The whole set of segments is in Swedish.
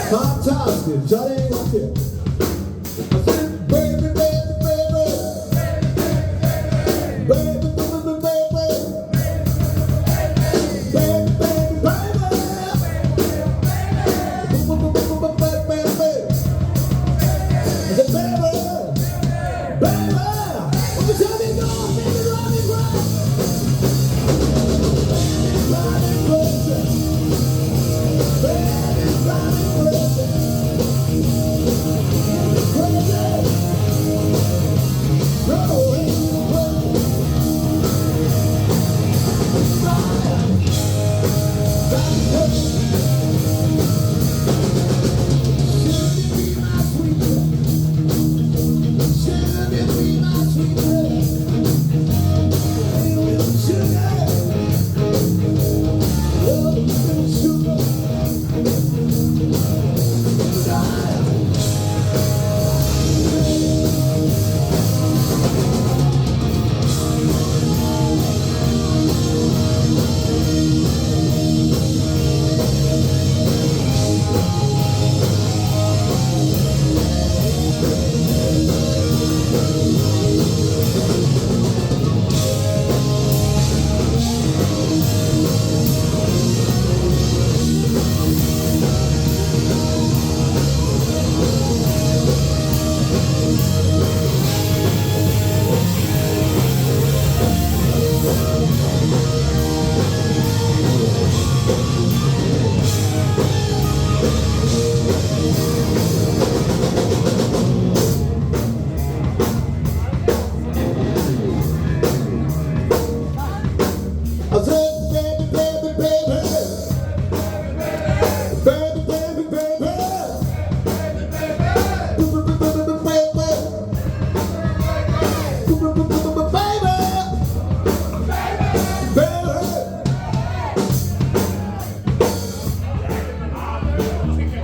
Fantastiskt, kör det en gång till. Baby, baby, baby. Baby, baby, baby. Baby, baby, baby. Baby, baby. Och så kör vi igång, baby, running crazy. Running crazy. Baby, running crazy.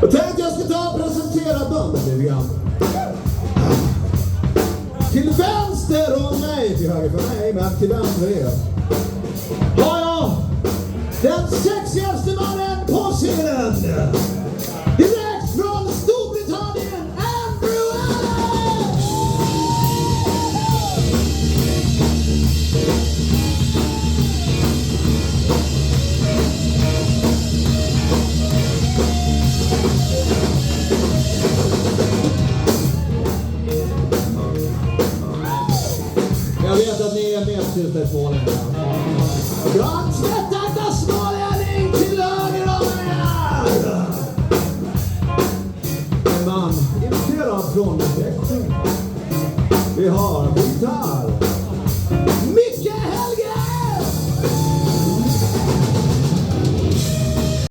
Jag tänkte jag ska ta och presentera bandet lite grann. Till vänster om mig, till höger för mig, men till vänster er. Har jag den sexigaste mannen på scenen. Direkt från Storbritannien, Andrew Allen! Jag vet att ni är medsyster i Småland. Grannslättad smålänning till höger om er! En man inspirerad från Växjö. Vi har gitarr.